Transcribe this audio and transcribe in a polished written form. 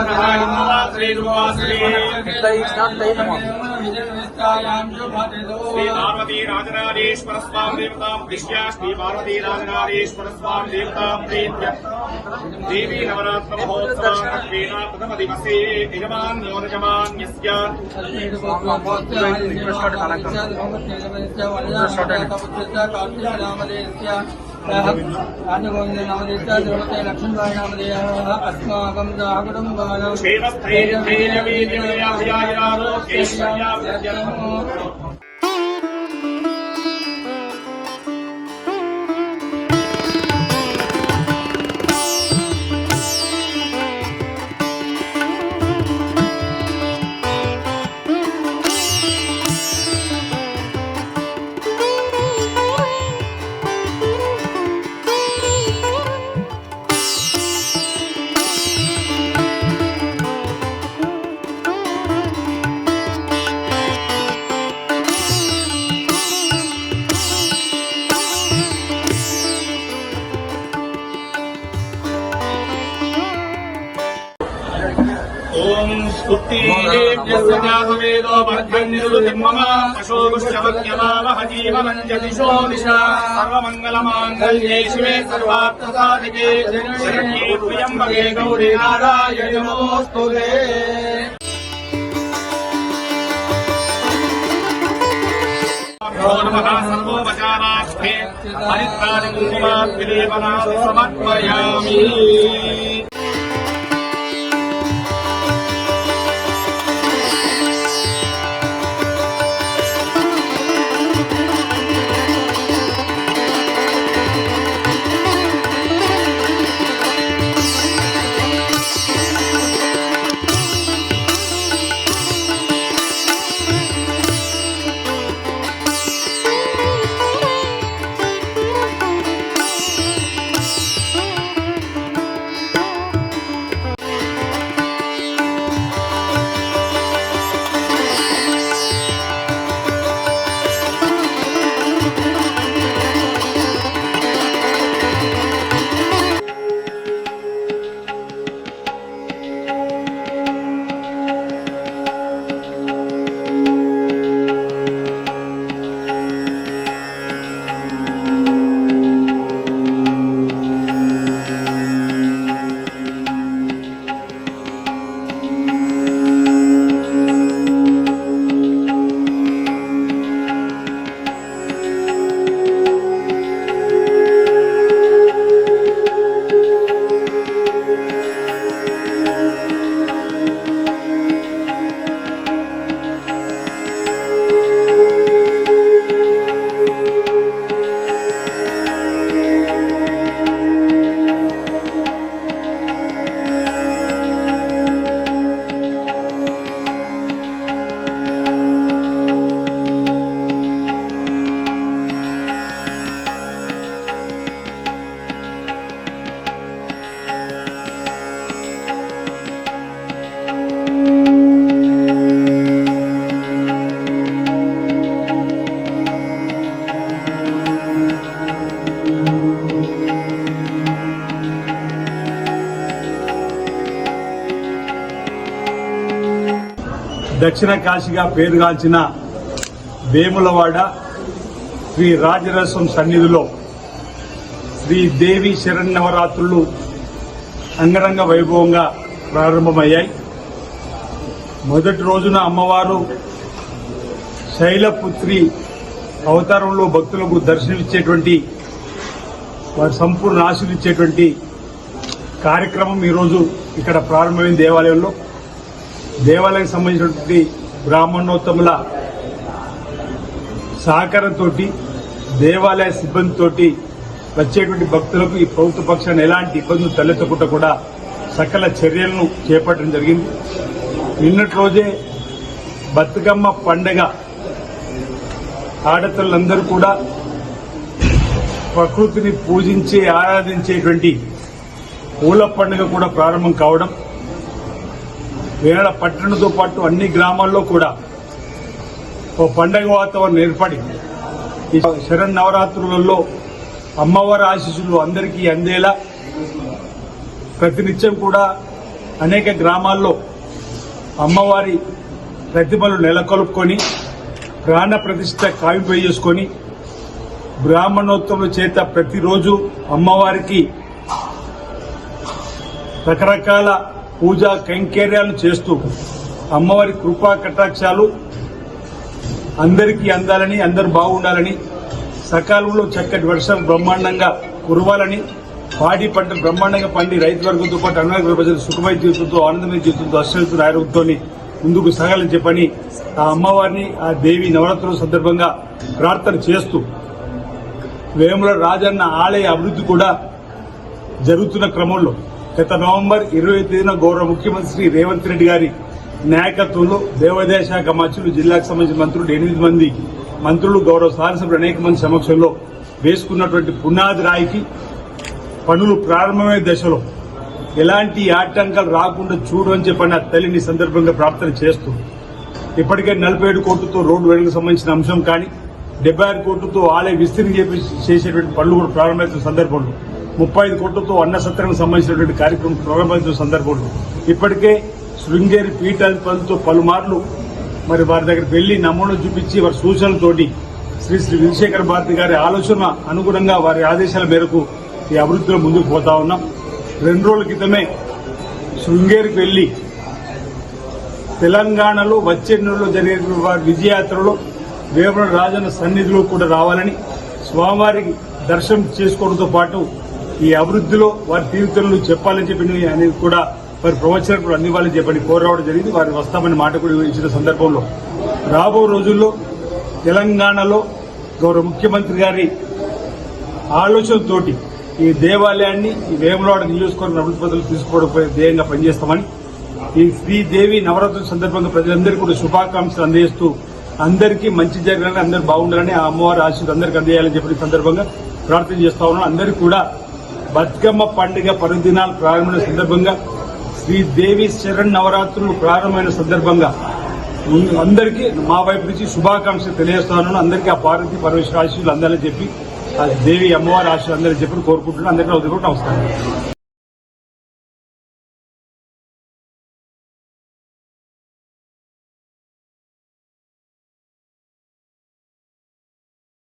श्री पार्वती राजराजेश्वर स्वामी देवतां दृश्या श्री पार्वती राजराजेश्वर स्वामी देवतां प्रीत्य देवी नवरात्र महोत्सवेन प्रथम दिवसे यजमान्योरजमान्यस्य राजगोविंद नामदेवता देवते लक्ष्मीबाई नामदेव अस्माकं कुटुंबानां ओम स्तुतिवेदो भद्रन्निरुतिर्मम अशोभुष्यवत्यमावह जीवमञ्जतिशो दिशा सर्वमङ्गलमाङ्गल्ये शिवे सर्वार्थसाधिके शरण्ये त्र्यम्बके गौरी नारायणि नमोऽस्तुते। नमः सर्वोपचारार्थे हरिद्रादिकुङ्कुमाद्विलेपना समर्पयामि। దక్షిణ కాశీగా పేరుగాంచిన వేములవాడ శ్రీ రాజరసం సన్నిధిలో శ్రీదేవి శరన్నవరాత్రులు అంగరంగ వైభవంగా ప్రారంభమయ్యాయి. మొదటి రోజున అమ్మవారు శైలపుత్రి అవతారంలో భక్తులకు దర్శనమిచ్చేటువంటి వారి సంపూర్ణ ఆశీర్వించేటువంటి కార్యక్రమం ఈరోజు ఇక్కడ ప్రారంభమైన దేవాలయంలో దేవాలయానికి సంబంధించినటువంటి బ్రాహ్మణోత్తముల సహకారంతో దేవాలయ సిబ్బందితో వచ్చేటువంటి భక్తులకు ఈ ప్రభుత్వ పక్షాన్ని ఎలాంటి ఇబ్బందులు తలెత్తకుండా కూడా సకల చర్యలను చేపట్టడం జరిగింది. నిన్నటి రోజే బతుకమ్మ పండగ ఆడతలందరూ కూడా ప్రకృతిని పూజించి ఆరాధించేటువంటి పూల పండుగ కూడా ప్రారంభం కావడం, వేళ పట్టణంతో పాటు అన్ని గ్రామాల్లో కూడా ఓ పండగ వాతావరణం ఏర్పడి ఈ శరన్నవరాత్రులలో అమ్మవారి ఆశీస్సులు అందరికీ అందేలా ప్రతినిత్యం కూడా అనేక గ్రామాల్లో అమ్మవారి ప్రతిమలు నెలకొల్పుకొని ప్రాణ ప్రతిష్ఠ కావింప చేసుకొని బ్రాహ్మణోత్తముల చేత ప్రతిరోజు అమ్మవారికి రకరకాల పూజా కైంకర్యాలు చేస్తూ అమ్మవారి కృపా కటాక్షాలు అందరికీ అందాలని, అందరూ బాగుండాలని, సకాలంలో చక్కటి వర్షాలు బ్రహ్మాండంగా కురవాలని, పాడి పంట బ్రహ్మాండంగా పండి రైతు వర్గంతో పాటు అన్ని ప్రజలు సుఖమయ జీవితంతో, ఆనందమయ జీవితంతో, అశ్వతో ఆరోగ్యంతో ముందుకు సాగాలని చెప్పని ఆ అమ్మవారిని, ఆ దేవి నవరాత్రుల సందర్భంగా ప్రార్థన చేస్తూ వేముల రాజన్న ఆలయ అభివృద్ధి కూడా జరుగుతున్న క్రమంలో గత నవంబర్ 25న గౌరవ ముఖ్యమంత్రి శ్రీ రేవంత్ రెడ్డి గారి నాయకత్వంలో దేవాదాయ శాఖ మంత్రులు, జిల్లాకు సంబంధించిన మంత్రులు 8 మంది మంత్రులు, గౌరవ శాసనసభ్యులు అనేక మంది సమక్షంలో వేసుకున్నటువంటి పునాది రాయికి పనులు ప్రారంభమయ్యే దశలో ఎలాంటి ఆటంకాలు రాకుండా చూడు అని చెప్పని ఆ తల్లిని సందర్భంగా ప్రార్థన చేస్తూ ఇప్పటికే 47 కోట్లతో రోడ్డు వెలుగుకు సంబంధించిన అంశం కానీ 76 కోట్లతో ఆలయ విస్తరణ చేసేటువంటి పనులు కూడా ప్రారంభమవుతున్న సందర్భంలో 35 కోట్లతో అన్న సత్రానికి సంబంధించినటువంటి కార్యక్రమం ప్రారంభమవుతున్న సందర్భంలో ఇప్పటికే శృంగేరి పీఠాధిపతులతో పలుమార్లు మరి వారి దగ్గరికి వెళ్లి నమూనా చూపించి వారి సూచనలతోటి శ్రీ విజయశేఖర భారతి గారి ఆలోచన అనుగుణంగా వారి ఆదేశాల మేరకు ఈ అభివృద్ధిలో ముందుకు పోతా ఉన్నాం. 2 రోజుల క్రితమే శృంగేరికి వెళ్లి తెలంగాణలో వచ్చే నెలలో జరిగే వారి విజయయాత్రలో వేముల రాజన్న సన్నిధిలో కూడా రావాలని, స్వామివారికి దర్శనం చేసుకోవడంతో పాటు ఈ అభివృద్ధిలో వారి తీర్థులను చెప్పాలని చెప్పి అనేది కూడా వారి ప్రవచనం కూడా అందివ్వాలని చెప్పని కోరవడం జరిగింది. వారు వస్తామని మాట కూడా ఇచ్చిన సందర్భంలో రాబో రోజుల్లో తెలంగాణలో గౌరవ ముఖ్యమంత్రి గారి ఆలోచనతోటి ఈ దేవాలయాన్ని, ఈ వేములవాడ నియోజకవర్గ అభివృద్ధి పద్ధతులు తీసుకోవడం ధ్యేయంగా పనిచేస్తామని, ఈ శ్రీదేవి నవరాత్రుల సందర్భంగా ప్రజలందరికీ కూడా శుభాకాంక్షలు అందజేస్తూ అందరికీ మంచి జరగాలని, అందరూ బాగుండాలని, ఆ అమ్మవారి ఆశీస్సులు అందరికీ అందజేయాలని చెప్పిన సందర్భంగా ప్రార్థన చేస్తా ఉన్నాం. అందరికీ కూడా బతుకమ్మ పండుగ పర్వదినాలు ప్రారంభమైన సందర్భంగా, శ్రీదేవి శరణ్ నవరాత్రులు ప్రారంభమైన సందర్భంగా అందరికీ మా వైపు నుంచి శుభాకాంక్షలు తెలియజేస్తా ఉన్నాను. అందరికీ ఆ పార్వతి పరమేశ్వర ఆశీస్సులు అందాలని చెప్పి, ఆ దేవి అమ్మవారి ఆశీస్సులు అందాలని చెప్పి కోరుకుంటున్నాను. అందరికీ నమస్కారం.